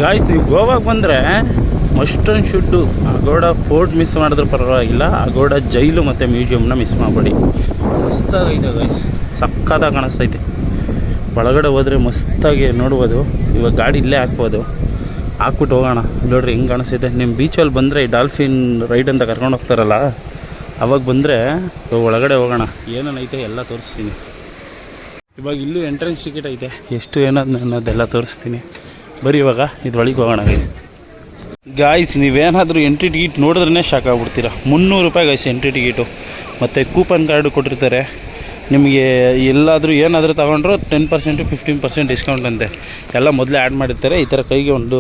Guys, ನೀವು ಗೋವಾಗೆ ಬಂದರೆ must and should Aguada fort miss ಮಾಡಿದ್ರೆ ಪರವಾಗಿಲ್ಲ, ಅಗೋಡ ಜೈಲು ಮತ್ತು ಮ್ಯೂಸಿಯಮ್ನ ಮಿಸ್ ಮಾಡಬೇಡಿ. ಮಸ್ತಾಗೈತೆ ಗೈಸ್, ಸಕ್ಕತ್ತಾಗಿ ಕಾಣಿಸ್ತೈತೆ. ಒಳಗಡೆ ಹೋದರೆ ಮಸ್ತಾಗಿ ನೋಡ್ಬೋದು. ಇವಾಗ ಗಾಡಿ ಇಲ್ಲೇ ಹಾಕ್ಬೋದು, ಹಾಕ್ಬಿಟ್ಟು ಹೋಗೋಣ. ನೋಡ್ರಿ ಹೆಂಗೆ ಕಾಣಿಸ್ತೈತೆ. ನಿಮ್ಮ ಬೀಚಲ್ಲಿ ಬಂದರೆ ಈ ಡಾಲ್ಫಿನ್ ರೈಡ್ ಅಂತ ಕರ್ಕೊಂಡು ಹೋಗ್ತಾರಲ್ಲ, ಅವಾಗ ಬಂದರೆ ಒಳಗಡೆ ಹೋಗೋಣ. ಏನೇನೈತೆ ಎಲ್ಲ ತೋರಿಸ್ತೀನಿ. ಇವಾಗ ಇಲ್ಲೂ ಎಂಟ್ರೆನ್ಸ್ ಟಿಕೆಟ್ ಐತೆ, ಎಷ್ಟು ಅನ್ನೋದೆಲ್ಲ ತೋರಿಸ್ತೀನಿ. ಬರೀ ಇವಾಗ ಇದ್ರೊಳಗೆ ಹೋಗೋಣ ಗಾಯ್ಸ್. ನೀವೇನಾದರೂ ಎಂಟ್ರಿ ಟಿಕೆಟ್ ನೋಡಿದ್ರೇ ಶಾಕ್ ಆಗ್ಬಿಡ್ತೀರ. 300 ರೂಪಾಯಿ ಗಾಯ್ಸ್ ಎಂಟ್ರಿ ಟಿಕೆಟು. ಮತ್ತು ಕೂಪನ್ ಕಾರ್ಡು ಕೊಟ್ಟಿರ್ತಾರೆ ನಿಮಗೆ. ಎಲ್ಲಾದರೂ ಏನಾದರೂ ತಗೊಂಡ್ರು 10% 15% ಡಿಸ್ಕೌಂಟ್ ಅಂತೆ. ಎಲ್ಲ ಮೊದಲೇ ಆ್ಯಡ್ ಮಾಡಿರ್ತಾರೆ. ಈ ಥರ ಕೈಗೆ ಒಂದು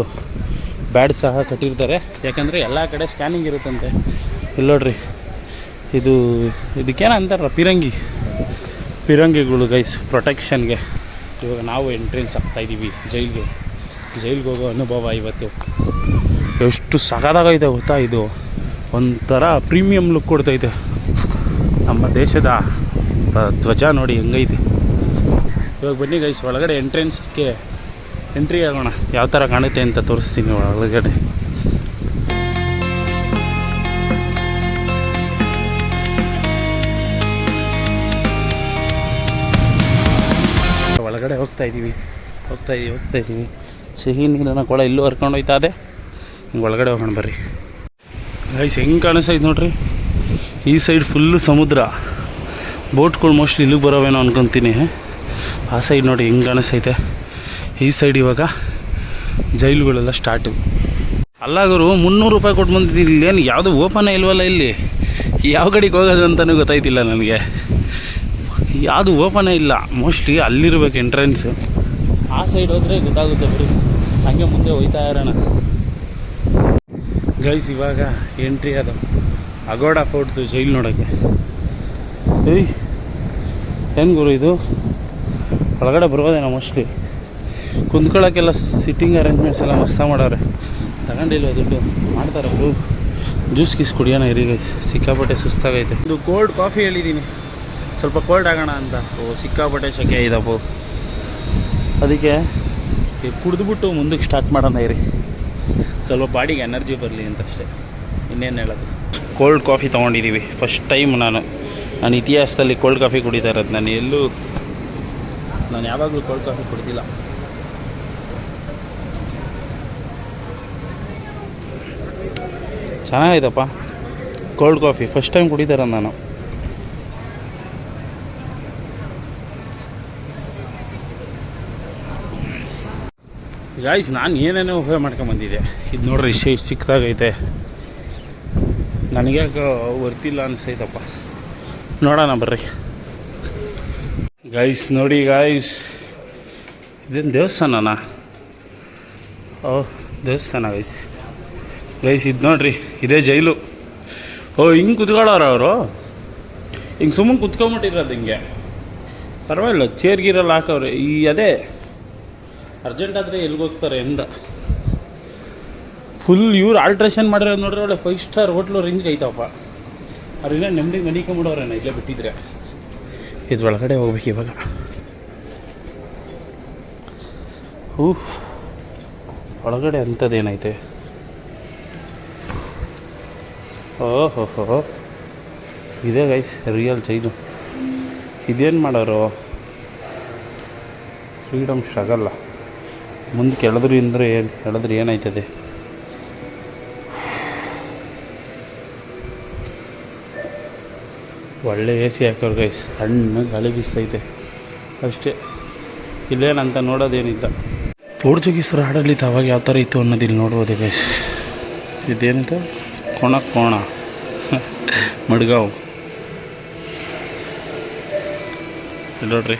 ಬ್ಯಾಡ್ ಸಹ ಕಟ್ಟಿರ್ತಾರೆ, ಯಾಕಂದರೆ ಎಲ್ಲ ಕಡೆ ಸ್ಕ್ಯಾನಿಂಗ್ ಇರುತ್ತಂತೆ. ಇಲ್ಲಿ ನೋಡ್ರಿ, ಇದಕ್ಕೇನ ಅಂತಾರ, ಪಿರಂಗಿಗಳು ಗೈಸ್, ಪ್ರೊಟೆಕ್ಷನ್ಗೆ. ಇವಾಗ ನಾವು ಎಂಟ್ರೆನ್ಸ್ ಆಗ್ತಾಯಿದ್ದೀವಿ ಜೈಲಿಗೆ ಹೋಗೋ ಅನುಭವ ಇವತ್ತು. ಎಷ್ಟು ಸಗದಾಗೈತೆ ಗೊತ್ತಾ, ಇದು ಒಂಥರ ಪ್ರೀಮಿಯಂ ಲುಕ್ ಕೊಡ್ತೈತೆ. ನಮ್ಮ ದೇಶದ ಧ್ವಜ ನೋಡಿ ಹೆಂಗೈತೆ. ಇವಾಗ ಬನ್ನಿ ಗೈಸ್, ಒಳಗಡೆ ಎಂಟ್ರೆನ್ಸ್ಗೆ ಎಂಟ್ರಿ ಆಗೋಣ. ಯಾವ ಥರ ಕಾಣುತ್ತೆ ಅಂತ ತೋರಿಸ್ತೀನಿ ಒಳಗಡೆ. ಒಳಗಡೆ ಹೋಗ್ತಾ ಇದ್ದೀವಿ. ಸಿಹಿ ನೀರನ್ನ ಕೊಡ ಇಲ್ಲೂ ಹರ್ಕೊಂಡು ಹೋಯ್ತಾ ಇದೆ. ಹಿಂಗೆ ಒಳಗಡೆ ಹೋಗೋಣ ಬರ್ರಿ ಗೈಸ್. ಹೆಂಗೆ ಕಾಣಿಸ್ತೈತೆ ನೋಡ್ರಿ. ಈ ಸೈಡ್ ಫುಲ್ಲು ಸಮುದ್ರ. ಬೋಟ್ಗಳು ಮೋಸ್ಟ್ಲಿ ಇಲ್ಲಿಗೆ ಬರೋವೇನೋ ಅನ್ಕೊತೀನಿ. ಆ ಸೈಡ್ ನೋಡಿ ಹೆಂಗೆ ಕಾಣಿಸ್ತೈತೆ. ಈ ಸೈಡ್ ಇವಾಗ ಜೈಲುಗಳೆಲ್ಲ ಸ್ಟಾರ್ಟು. ಅಲ್ಲಾಗರು 300 ರೂಪಾಯಿ ಕೊಟ್ಟು ಬಂದಿದ್ದೀನಿ. ಇಲ್ಲೇನು ಯಾವುದು ಓಪನೇ ಇಲ್ವಲ್ಲ ಇಲ್ಲಿ. ಯಾವ ಕಡೆಗೆ ಹೋಗೋದು ಅಂತಲೂ ಗೊತ್ತಾಯ್ತಿಲ್ಲ ನನಗೆ. ಯಾವುದು ಓಪನೇ ಇಲ್ಲ. ಮೋಸ್ಟ್ಲಿ ಅಲ್ಲಿರ್ಬೇಕು ಎಂಟ್ರೆನ್ಸ್. ಆ ಸೈಡ್ ಹೋದರೆ ಗೊತ್ತಾಗುತ್ತೆ. ಬರೀ ಹಾಗೆ ಮುಂದೆ ಹೋಯ್ತಾ ಇರೋಣ ಗೈಸ್. ಇವಾಗ ಎಂಟ್ರಿ ಅದು ಅಗೋಡ ಫೋರ್ಟ್ದು ಜೈಲು ನೋಡೋಕ್ಕೆ. ಏನು ಗುರು ಇದು, ಒಳಗಡೆ ಬರ್ಬೋದೇನೋ ಮೋಸ್ಟ್ಲಿ. ಕುಂತ್ಕೊಳ್ಳೋಕ್ಕೆಲ್ಲ ಸಿಟ್ಟಿಂಗ್ ಅರೇಂಜ್ಮೆಂಟ್ಸ್ ಎಲ್ಲ ಮಸ್ತಾಗಿ ಮಾಡೋರೆ. ತಗೊಂಡಿಲ್ವ ದುಡ್ಡು ಮಾಡ್ತಾರೆ ಅವರು. ಜ್ಯೂಸ್ ಗೀಸ್ ಕುಡಿಯೋಣ ಇರಿ ಗೈಸ್, ಸಿಕ್ಕಾಪಟ್ಟೆ ಸುಸ್ತಾಗೈತೆ. ಇದು ಕೋಲ್ಡ್ ಕಾಫಿ ಹೇಳಿದ್ದೀನಿ, ಸ್ವಲ್ಪ ಕೋಲ್ಡ್ ಆಗೋಣ ಅಂತ. ಸಿಕ್ಕಾಪಟ್ಟೆ ಶಕೆ ಇದಪ್ಪು. ಅದಕ್ಕೆ ಕುಡಿದ್ಬಿಟ್ಟು ಮುಂದಕ್ಕೆ ಸ್ಟಾರ್ಟ್ ಮಾಡೋಣ ಇರಿ, ಸ್ವಲ್ಪ ಬಾಡಿಗೆ ಎನರ್ಜಿ ಬರಲಿ ಅಂತ ಅಷ್ಟೇ. ಇನ್ನೇನು ಹೇಳೋದು. ಕೋಲ್ಡ್ ಕಾಫಿ ತೊಗೊಂಡಿದ್ದೀವಿ ಫಸ್ಟ್ ಟೈಮ್. ನಾನು ಇತಿಹಾಸದಲ್ಲಿ ಕೋಲ್ಡ್ ಕಾಫಿ ಕುಡಿತಾ ಇರೋದು. ನಾನು ಯಾವಾಗಲೂ ಕೋಲ್ಡ್ ಕಾಫಿ ಕುಡ್ದಿಲ್ಲ. ಚೆನ್ನಾಗೈತಪ್ಪ ಕೋಲ್ಡ್ ಕಾಫಿ, ಫಸ್ಟ್ ಟೈಮ್ ಕುಡಿತಾ ಇರೋದು ನಾನು. ಗಾಯ್ಸ್, ನಾನು ಏನೇನೋ ಊಹೆ ಮಾಡ್ಕೊಂಬಂದಿದ್ದೆ. ಇದು ನೋಡ್ರಿ, ಚಿಕ್ಕದಾಗೈತೆ. ನನಗ್ಯಾಕೆ ವರ್ತಿಲ್ಲ ಅನಿಸ್ತೈತಪ್ಪ. ನೋಡೋಣ ಬರ್ರಿ ಗೈಸ್. ನೋಡಿ ಗಾಯ್ಸ್, ಇದೇನು ದೇವಸ್ಥಾನನಾ? ದೇವಸ್ಥಾನ ಗೈಸ್. ಇದು ನೋಡ್ರಿ, ಇದೇ ಜೈಲು. ಹಿಂಗೆ ಕುತ್ಕೊಳ್ಳೋರು ಅವರು. ಹಿಂಗೆ ಸುಮ್ಮನೆ ಕುತ್ಕೊಂಬಿಟ್ಟಿರೋದು ಹಿಂಗೆ. ಪರವಾಗಿಲ್ಲ, ಚೇರ್ಗಿರಲ್ಲ ಹಾಕವ್ರೆ. ಅದೇ ಅರ್ಜೆಂಟ್ ಆದರೆ ಎಲ್ಲಿಗೋಗ್ತಾರೆ ಎಂದ. ಫುಲ್ ಇವ್ರು ಆಲ್ಟ್ರೇಷನ್ ಮಾಡಿರೋದು ನೋಡ್ರಿ. ಒಳ್ಳೆ 5 ಸ್ಟಾರ್ ಹೋಟ್ಲು ರೇಂಜ್ಗೆ ಐತಪ್ಪ. ಅವ್ರಿಲ್ಲ ನೆಮ್ಮದಿಗೆ ಮನಿಕೊಂಬಿಡೋರೇನ ಇಲ್ಲೇ ಬಿಟ್ಟಿದ್ರೆ. ಇದ್ರೊಳಗಡೆ ಹೋಗ್ಬೇಕು ಇವಾಗ. ಒಳಗಡೆ ಅಂಥದ್ದೇನೈತೆ. ಓಹೋ, ಇದೇ ಗೈಸ್ ರಿಯಲ್ ಜೈಲು. ಇದೇನು ಮಾಡೋರು, ಫ್ರೀಡಮ್ ಸ್ಟ್ರಗಲ್ಲ. ಮುಂದೆ ಹೇಳಿದ್ರೆ ಏನಾಯ್ತದೆ. ಒಳ್ಳೆ AC ಹಾಕೋರು ಗೈಸ್. ತಣ್ಣಗೆ ಗಾಳಿ ಬೀಸ್ತೈತೆ ಅಷ್ಟೇ. ಇಲ್ಲೇನಂತ ನೋಡೋದೇನಿಲ್ಲ. ಪೋರ್ಚುಗೀಸರ ಆಡಳಿತ ಅವಾಗ ಯಾವ ಥರ ಇತ್ತು ಅನ್ನೋದು ಇಲ್ಲಿ ನೋಡ್ಬೋದು ಗೈಸ್. ಇದೇನಿತ್ತು, ಕೋಣ ಮಡ್ಗಾವ್ ನೋಡ್ರಿ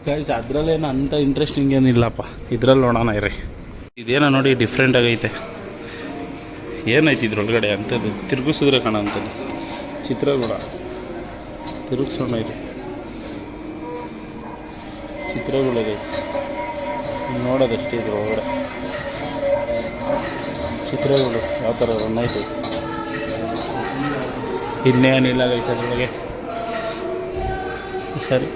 ಗೈಸ್. ಅದರಲ್ಲೇನು ಅಂಥ ಇಂಟ್ರೆಸ್ಟಿಂಗ್ ಏನಿಲ್ಲಪ್ಪ. ಇದ್ರಲ್ಲಿ ನೋಡೋಣ ಇರ್ರಿ. ಇದೇನೋ ನೋಡಿ ಡಿಫ್ರೆಂಟ್ ಆಗೈತೆ. ಏನೈತಿ ಇದ್ರೊಳಗಡೆ ಅಂಥದ್ದು, ತಿರುಗಿಸಿದ್ರೆ ಕಾಣೋ ಅಂಥದ್ದು ಚಿತ್ರಗಳು. ತಿರುಗಿಸೋಣ ಇರಿ, ಚಿತ್ರಗಳಿದೆ ನೋಡೋದಷ್ಟೇ. ಇದ್ರ ಒಳಗಡೆ ಚಿತ್ರಗಳು ಯಾವ ಥರ ರನ್ ಆಯಿತು. ಇನ್ನೇನಿಲ್ಲ ಗೈಸ್ ಅದ್ರೊಳಗೆ. ಸರಿ,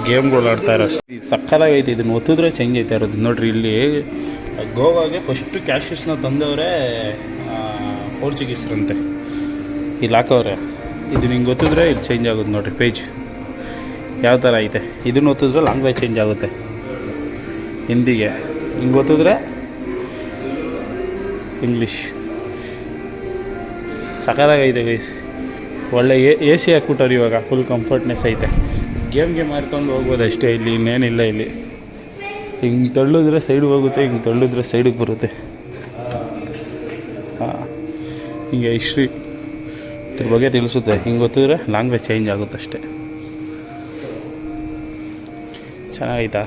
ಗೇಮ್ಗಳು ಆಡ್ತಾ ಇರೋ ಸಕ್ಕದಾಗೈತೆ. ಇದನ್ನು ಒತ್ತಿದ್ರೆ ಚೇಂಜ್ ಐತೆ ಇರೋದು ನೋಡ್ರಿ. ಇಲ್ಲಿ ಗೋವಾಗೆ ಫಸ್ಟು ಕ್ಯಾಶಸ್ನ ತಂದವರೇ ಪೋರ್ಚುಗೀಸ್ರಂತೆ. ಇಲ್ಲಿ ಹಾಕವ್ರೆ. ಇದು ಹಿಂಗೆ ಒತ್ತಿದ್ರೆ ಇಲ್ಲಿ ಚೇಂಜ್ ಆಗುತ್ತೆ ನೋಡಿರಿ ಪೇಜ್ ಯಾವ ಥರ ಐತೆ. ಇದನ್ನು ಒತ್ತಿದ್ರೆ ಲ್ಯಾಂಗ್ವೇಜ್ ಚೇಂಜ್ ಆಗುತ್ತೆ ಹಿಂದಿಗೆ. ಹಿಂಗೆ ಒತ್ತಿದ್ರೆ ಇಂಗ್ಲೀಷ್. ಸಕ್ಕದಾಗೈತೆ ಗೈಸ್. ಒಳ್ಳೆ ಎ ಸಿ ಹಾಕ್ಬಿಟ್ಟವ್ರು ಇವಾಗ. ಫುಲ್ ಕಂಫರ್ಟ್ನೆಸ್ ಐತೆ. ಗೇಮ್ ಮಾಡ್ಕೊಂಡು ಹೋಗ್ಬೋದು ಅಷ್ಟೇ. ಇಲ್ಲಿ ಇನ್ನೇನಿಲ್ಲ. ಇಲ್ಲಿ ಹಿಂಗೆ ತಳ್ಳಿದ್ರೆ ಸೈಡಿಗೆ ಹೋಗುತ್ತೆ, ಹಿಂಗೆ ತಳ್ಳಿದ್ರೆ ಸೈಡಿಗೆ ಬರುತ್ತೆ. ಹಾಂ, ಹಿಂಗೆ ಹಿಸ್ಟ್ರಿ ಇದ್ರ ಬಗ್ಗೆ ತಿಳಿಸುತ್ತೆ. ಹಿಂಗೆ ಗೊತ್ತಿದ್ರೆ ಲ್ಯಾಂಗ್ವೇಜ್ ಚೇಂಜ್ ಆಗುತ್ತೆ ಅಷ್ಟೇ. ಚೆನ್ನಾಗೈತಾ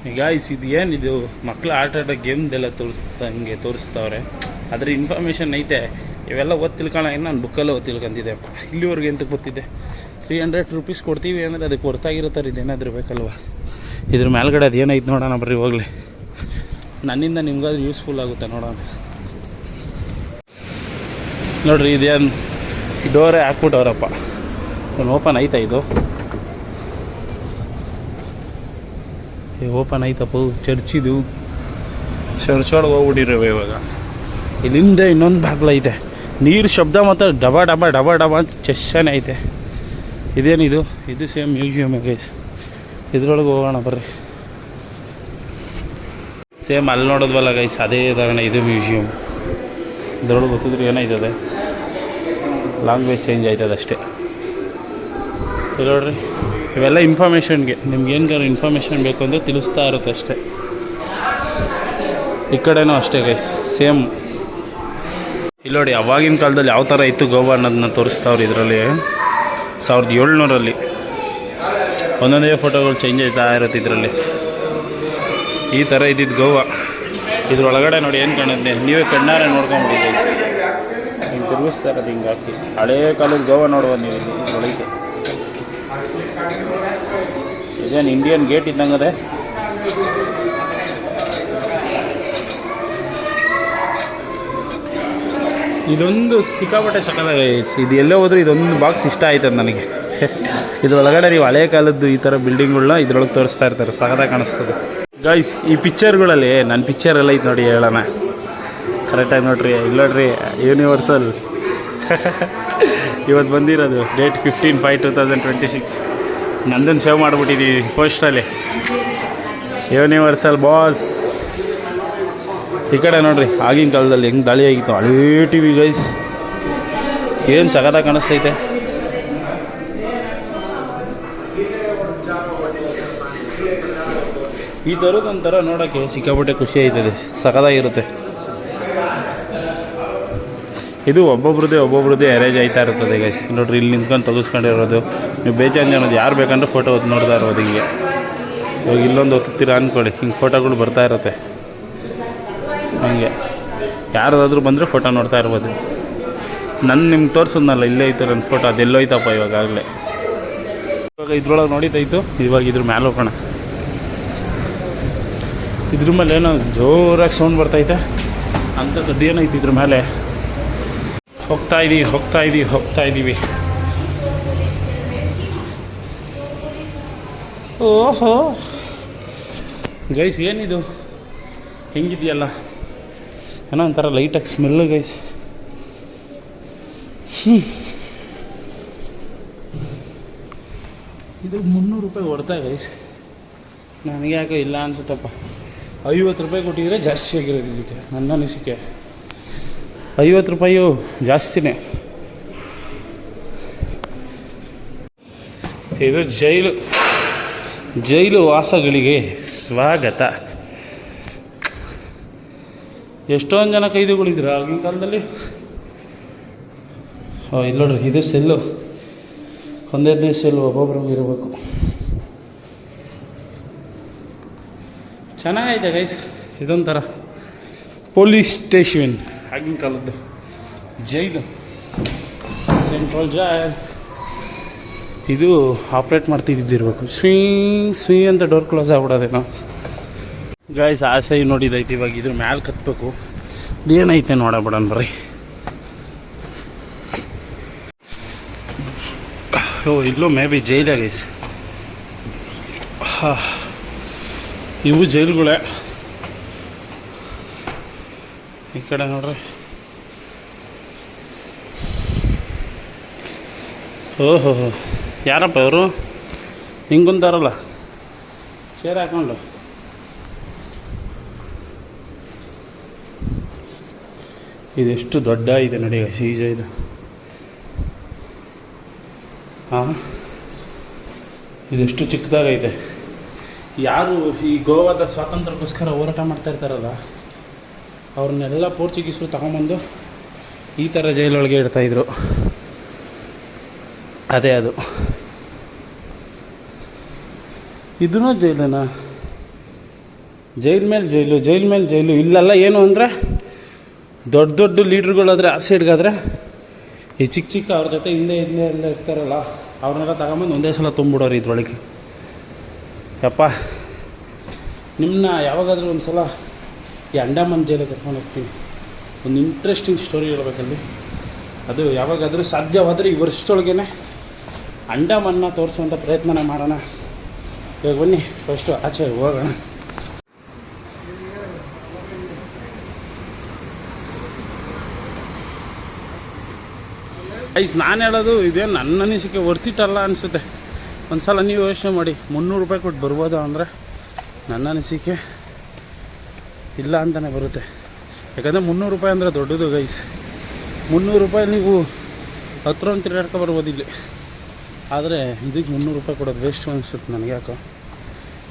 ಈಗ ಇದು ಏನಿದು ಮಕ್ಕಳು ಆಟ ಆಡೋ ಗೇಮ್ದೆಲ್ಲ ತೋರಿಸ್ತಾವ್ರೆ. ಅದ್ರ ಇನ್ಫಾರ್ಮೇಷನ್ ಐತೆ. ಇವೆಲ್ಲ ಓದಿ ತಿಳ್ಕೊಳ್ಳೋ ನಾನು ಬುಕ್ಕಲ್ಲೇ ಓದಿ ತಿಳ್ಕೊಂತಿದ್ದೆ. ಇಲ್ಲಿವರೆಗೆ ಎಂತಕ್ಕೆ ಗೊತ್ತಿದೆ. 300 ರೂಪೀಸ್ ಕೊಡ್ತೀವಿ ಅಂದರೆ ಅದಕ್ಕೆ ಹೊರ್ತಾಗಿರುತ್ತಾರೆ. ಇದೇನಾದರೂ ಬೇಕಲ್ವ. ಇದ್ರ ಮೇಲ್ಗಡೆ ಅದು ಏನೈತೆ ನೋಡೋಣ ಬರ್ರಿ ಹೋಗಲಿ. ನನ್ನಿಂದ ನಿಮ್ಗಾದ್ರೂ ಯೂಸ್ಫುಲ್ ಆಗುತ್ತೆ ನೋಡೋಣ. ನೋಡಿರಿ ಇದೇನು ಡೋರೇ ಹಾಕ್ಬಿಟ್ಟವ್ರಪ್ಪ. ಒಂದು ಓಪನ್ ಐತಾ ಇದು? ಓಪನ್ ಐತಪ್ಪ. ಚರ್ಚಿದು ಚರ್ಚೊಳಗೆ ಹೋಗ್ಬಿಟ್ಟಿರೋವೆ ಇವಾಗ. ಇಲ್ಲಿಂದ ಇನ್ನೊಂದು ಬಾಗ್ಲ ಐತೆ. ನೀರು ಶಬ್ದ ಮಾತ್ರ ಡಬ ಡಬ ಡಬ ಡಬ ಅಂತ ಚೆಷ್ಟನೇ ಐತೆ. ಇದೇನಿದು? ಇದು ಸೇಮ್ ಮ್ಯೂಸಿಯಮ್ ಗೈಸ್. ಇದ್ರೊಳಗೆ ಹೋಗೋಣ ಬರ್ರಿ. ಸೇಮ್ ಅಲ್ಲಿ ನೋಡೋದ್ವಲ್ಲ ಗೈಸ್, ಅದೇ ಥರನೇ ಇದು ಮ್ಯೂಸಿಯಮ್. ಇದ್ರೊಳಗೆ ಗೊತ್ತಿದ್ರೆ ಏನಾಯ್ತದೆ, ಲ್ಯಾಂಗ್ವೇಜ್ ಚೇಂಜ್ ಆಯ್ತದೆ ಅಷ್ಟೇ. ಇಲ್ಲಿ ನೋಡ್ರಿ, ಇವೆಲ್ಲ ಇನ್ಫಾರ್ಮೇಷನ್ಗೆ. ನಿಮ್ಗೆ ಏನಾರು ಇನ್ಫಾರ್ಮೇಷನ್ ಬೇಕು ಅಂದರೆ ತಿಳಿಸ್ತಾ ಇರುತ್ತೆ ಅಷ್ಟೇ. ಈ ಕಡೆನೂ ಅಷ್ಟೇ ಗೈಸ್, ಸೇಮ್. ಇಲ್ಲಿ ನೋಡಿ, ಅವಾಗಿನ ಕಾಲದಲ್ಲಿ ಯಾವ ಥರ ಇತ್ತು ಗೋವಾ ಅನ್ನೋದನ್ನ ತೋರಿಸ್ತಾವ್ರು ಇದರಲ್ಲಿ. 1700ರಲ್ಲಿ ಒಂದೊಂದೇ ಫೋಟೋಗಳು ಚೇಂಜ್ ಆಯ್ತಾ ಇರುತ್ತೆ ಇದರಲ್ಲಿ. ಈ ಥರ ಇದ್ದಿದ್ದು ಗೋವಾ. ಇದ್ರೊಳಗಡೆ ನೋಡಿ ಏನು ಕಾಣುತ್ತೆ, ನೀವೇ ಕಣ್ಣಾರೆ ನೋಡ್ಕೊಂಬಿಟ್ಟಿದ್ದೀವಿ. ಹಿಂಗೆ ತಿರುಗಿಸ್ತಾ ಇರೋದು ಹಿಂಗೆ ಹಾಕಿ. ಹಳೇ ಕಾಲದ ಗೋವಾ ನೋಡ್ಬೋದು ನೀವು. ಇಲ್ಲಿ ಇದ್ರೊಳಗೆ ಇದೇನು ಇಂಡಿಯನ್ ಗೇಟ್ ಇದ್ದಂಗದೆ. ಇದೊಂದು ಸಿಕ್ಕಾಪಟ್ಟೆ ಸಕ್ಕತ್ತಾಗಿ. ಇದು ಎಲ್ಲೇ ಹೋದರೂ ಇದೊಂದು ಬಾಕ್ಸ್ ಇಷ್ಟ ಆಯ್ತದೆ ನನಗೆ. ಇದ್ರೊಳಗಡೆ ನೀವು ಹಳೇ ಕಾಲದ್ದು ಈ ಥರ ಬಿಲ್ಡಿಂಗ್ಗಳನ್ನ ಇದ್ರೊಳಗೆ ತೋರಿಸ್ತಾ ಇರ್ತಾರೆ. ಸಕ್ಕತ್ತಾಗಿ ಕಾಣಿಸ್ತದೆ ಗೈಸ್. ಈ ಪಿಕ್ಚರ್ಗಳಲ್ಲಿ ನನ್ನ ಪಿಕ್ಚರೆಲ್ಲ ಐತೆ ನೋಡಿ, ಹೇಳೋಣ ಕರೆಕ್ಟಾಗಿ ನೋಡ್ರಿ. ಇಲ್ಲಿ ನೋಡ್ರಿ, ಯೂನಿವರ್ಸಲ್ ಇವತ್ತು ಬಂದಿರೋದು ಡೇಟ್ 15/5/2026. ನಂದನ್ನು ಸೇವ್ ಮಾಡಿಬಿಟ್ಟಿದ್ದೀವಿ ಪೋಸ್ಟಲ್ಲಿ. Universal boss. ಈ ಕಡೆ ನೋಡ್ರಿ, ಆಗಿನ ಕಾಲದಲ್ಲಿ ಹೆಂಗೆ ದಾಳಿ ಆಗಿತ್ತು. ಹಳೇ ಟಿ ವಿ ಗೈಸ್, ಏನು ಸಗದಾಗಿ ಕಾಣಿಸ್ತೈತೆ. ಈ ಥರದ್ದೊಂಥರ ನೋಡೋಕ್ಕೆ ಸಿಕ್ಕಾಪಟ್ಟೆ ಖುಷಿ ಆಯ್ತದೆ, ಸಗದಾಗಿರುತ್ತೆ. ಇದು ಒಬ್ಬೊಬ್ರದ್ದೇ ಅರೇಂಜ್ ಆಯ್ತಾ ಇರ್ತದೆ ಗೈಸ್. ನೋಡ್ರಿ, ಇಲ್ಲಿ ನಿಂತ್ಕೊಂಡು ತೆಗೆಸ್ಕೊಂಡಿರೋದು. ನೀವು ಬೇಜಾನ್ ಅನ್ನೋದು ಯಾರು ಬೇಕಂದ್ರೆ ಫೋಟೋ ಹೊತ್ತು ನೋಡ್ತಾ ಇರೋದು ಹಿಂಗೆ. ಇವಾಗ ಇಲ್ಲೊಂದು ಹೊತ್ತೀರ ಅಂದ್ಕೊಳ್ಳಿ, ಹಿಂಗೆ ಫೋಟೋಗಳು ಬರ್ತಾ ಇರುತ್ತೆ ಹಂಗೆ. ಯಾರಾದರೂ ಬಂದರೆ ಫೋಟೋ ನೋಡ್ತಾ ಇರ್ಬೋದು. ನಿಮ್ಗೆ ತೋರಿಸೋದ್ನಲ್ಲ, ಇಲ್ಲೇ ಐತೆ ನನ್ನ ಫೋಟೋ. ಅದೆಲ್ಲೋಯ್ತಪ್ಪ ಇವಾಗಲೇ. ಇವಾಗ ಇದ್ರೊಳಗೆ ನೋಡಿದ್ದಾಯಿತು. ಇವಾಗ ಇದ್ರ ಮೇಲೆ ಹೋಗೋಣ. ಇದ್ರ ಮೇಲೆ ಏನೋ ಜೋರಾಗಿ ಸೌಂಡ್ ಬರ್ತೈತೆ ಅಂಥದ್ದು. ಏನೈತೆ ಇದ್ರ ಮೇಲೆ? ಹೋಗ್ತಾ ಇದ್ದೀವಿ. ಓಹೋ ಗೈಸ್, ಏನಿದು ಹೆಂಗಿದೆಯಲ್ಲ, ಏನೋ ಒಂಥರ ಲೈಟಾಗಿ ಸ್ಮೆಲ್ಲು ಗೈಸ್. ಇದು 300 ರೂಪಾಯಿ ಹೊಡ್ತಾ ಗೈಸ್. ನನಗೆ ಯಾಕೆ ಇಲ್ಲ ಅನ್ಸುತ್ತಪ್ಪ. 50 ರೂಪಾಯಿ ಕೊಟ್ಟಿದ್ರೆ ಜಾಸ್ತಿ ಆಗಿರೋದು ಇದಕ್ಕೆ, ನನ್ನ ಅನಿಸಿಕೆ. 50 ರೂಪಾಯಿ ಜಾಸ್ತಿನೇ. ಇದು ಜೈಲು ವಾಸಗಳಿಗೆ ಸ್ವಾಗತ. ಎಷ್ಟೊಂದು ಜನ ಕೈದಿಗಳಿದ್ರು ಆಗಿನ ಕಾಲದಲ್ಲಿ. ಇಲ್ಲ ನೋಡ್ರಿ, ಇದು ಸೆಲ್ಲು. 11ನೇ ಸೆಲ್ಲು ಒಬ್ಬೊಬ್ರಿಗೆ ಇರಬೇಕು. ಚೆನ್ನಾಗೈತೆ ಗೈಸ್. ಇದೊಂಥರ ಪೊಲೀಸ್ ಸ್ಟೇಷನ್ ಆಗಿನ ಕಾಲದ್ದು. ಜೈಲು, ಸೆಂಟ್ರಲ್ ಜೈಲ್. ಇದು ಆಪ್ರೇಟ್ ಮಾಡ್ತಿದ್ದಿರ್ಬೇಕು. ಸ್ವೀ ಅಂತ ಡೋರ್ ಕ್ಲೋಸ್ ಆಗ್ಬಿಡೋದೇನೋ ಗೈಸ್. ಆಸೆ ನೋಡಿದೈತೆ. ಇವಾಗ ಇದ್ರ ಮ್ಯಾಲೆ ಕತ್ತಬೇಕು. ಏನೈತೆ ನೋಡಬಿಡೋಣ ಬರ್ರಿ. ಇಲ್ಲೂ ಮೇ ಬಿ ಜೈಲೇ ಗೈಸ್. ಇವು ಜೈಲುಗಳೇ. ಈ ಕಡೆ ನೋಡ್ರಿ, ಓಹೋ ಯಾರಪ್ಪ ಇವರು ಹಿಂಗುಂತಾರಲ್ಲ ಚೇರ್ ಹಾಕೊಂಡು. ಇದೆಷ್ಟು ದೊಡ್ಡ ಇದೆ ನೋಡಿ ಸೀಜ ಇದು. ಹಾಂ, ಇದೆಷ್ಟು ಚಿಕ್ಕದಾಗೈತೆ. ಯಾರು ಈ ಗೋವಾದ ಸ್ವಾತಂತ್ರ್ಯಕ್ಕೋಸ್ಕರ ಹೋರಾಟ ಮಾಡ್ತಾ ಇರ್ತಾರಲ್ಲ, ಅವ್ರನ್ನೆಲ್ಲ ಪೋರ್ಚುಗೀಸರು ತಗೊಂಬಂದು ಈ ಥರ ಜೈಲೊಳಗೆ ಇಡ್ತಾಯಿದ್ರು. ಅದೇ ಅದು. ಇದೂ ಜೈಲೇನಾ? ಜೈಲ್ ಮೇಲೆ ಜೈಲು, ಜೈಲ್ ಮೇಲೆ ಜೈಲು. ಇಲ್ಲೆಲ್ಲ ಏನು ಅಂದರೆ ದೊಡ್ಡ ದೊಡ್ಡ ಲೀಡ್ರುಗಳಾದರೆ ಆ ಸೈಡ್ಗಾದರೆ ಈ ಚಿಕ್ಕ ಚಿಕ್ಕ ಅವ್ರ ಜೊತೆ ಹಿಂದೆ ಎಲ್ಲ ಇರ್ತಾರಲ್ಲ, ಅವ್ರನ್ನೆಲ್ಲ ತಗೊಂಬಂದು ಒಂದೇ ಸಲ ತುಂಬಿಡೋರು ಇದ್ರೊಳಗೆ. ಯಪ್ಪ, ನಿಮ್ಮನ್ನ ಯಾವಾಗಾದರೂ ಒಂದು ಸಲ ಈ ಅಂಡಮಾನ್ ಜೈಲಿಗೆ ಕರ್ಕೊಂಡು ಹೋಗ್ತೀನಿ. ಒಂದು ಇಂಟ್ರೆಸ್ಟಿಂಗ್ ಸ್ಟೋರಿ ಹೇಳ್ಬೇಕಲ್ಲಿ. ಅದು ಯಾವಾಗಾದರೂ ಸಾಧ್ಯವಾದರೆ ಈ ವರ್ಷದೊಳಗೇ ಅಂಡಮಾನ್ನ ತೋರಿಸುವಂಥ ಪ್ರಯತ್ನನ ಮಾಡೋಣ. ಇವಾಗ ಬನ್ನಿ ಫಸ್ಟು ಆಚೆ ಹೋಗೋಣ. ನಾನು ಹೇಳೋದು ಇದೇನು ನನ್ನ ಅನಿಸಿಕೆ ವರ್ತಿಟ್ಟಲ್ಲ ಅನಿಸುತ್ತೆ. ಒಂದು ಸಲ ನೀವು ಯೋಚನೆ ಮಾಡಿ, 300 ರೂಪಾಯಿ ಕೊಟ್ಟು ಬರ್ಬೋದು ಅಂದರೆ ನನ್ನ ಅನಿಸಿಕೆ ಇಲ್ಲ ಅಂತಲೇ ಬರುತ್ತೆ. ಯಾಕಂದರೆ 300 ರೂಪಾಯಿ ಅಂದರೆ ದೊಡ್ಡದು ಗೈಸ್. 300 ರೂಪಾಯಿ ನೀವು 10 ರೌಂಡ್ ತಿರುಗಾಡ್ಕೊ ಬರ್ಬೋದು ಇಲ್ಲಿ. ಆದರೆ ಇದಕ್ಕೆ 300 ರೂಪಾಯಿ ಕೊಡೋದು ವೇಸ್ಟ್ ಅನಿಸುತ್ತೆ ನನಗೆ ಯಾಕೋ.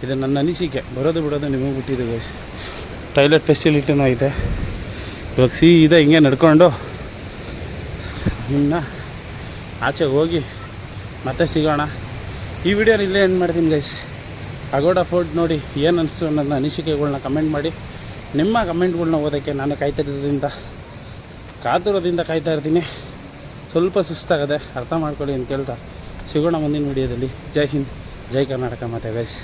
ಇದು ನನ್ನ ಅನಿಸಿಕೆ. ಬರೋದು ಬಿಡೋದು ನಿಮಗೆ ಬಿಟ್ಟಿದೆ ಗೈಸ್. ಟಾಯ್ಲೆಟ್ ಫೆಸಿಲಿಟಿನೂ ಐತೆ. ಇವಾಗ ಸೀದಾ ಹಿಂಗೆ ನಡ್ಕೊಂಡು ಇನ್ನು ಆಚೆ ಹೋಗಿ ಮತ್ತೆ ಸಿಗೋಣ. ಈ ವಿಡಿಯೋನ ಇಲ್ಲೇ ಎಂಡ್ ಮಾಡ್ತೀನಿ ಗೈಸ್. ಅಗೋಡಾ ಫೋರ್ಟ್ ನೋಡಿ ಏನು ಅನಿಸ್ತು ನನ್ನ ಅನಿಸಿಕೆಗಳ್ನ ಕಮೆಂಟ್ ಮಾಡಿ. ನಿಮ್ಮ ಕಮೆಂಟ್ಗಳ್ನ ಓದೋಕ್ಕೆ ನಾನು ಕಾತುರದಿಂದ ಕಾಯ್ತಾ ಇರ್ತೀನಿ. ಸ್ವಲ್ಪ ಸುಸ್ತಾಗದೆ, ಅರ್ಥ ಮಾಡ್ಕೊಳ್ಳಿ ಅಂತ ಕೇಳ್ತಾ ಸಿಗೋಣ ಮುಂದಿನ ವಿಡಿಯೋದಲ್ಲಿ. ಜೈ ಹಿಂದ್, ಜೈ ಕರ್ನಾಟಕ. ಮತ್ತೆ ಗೈಸ್.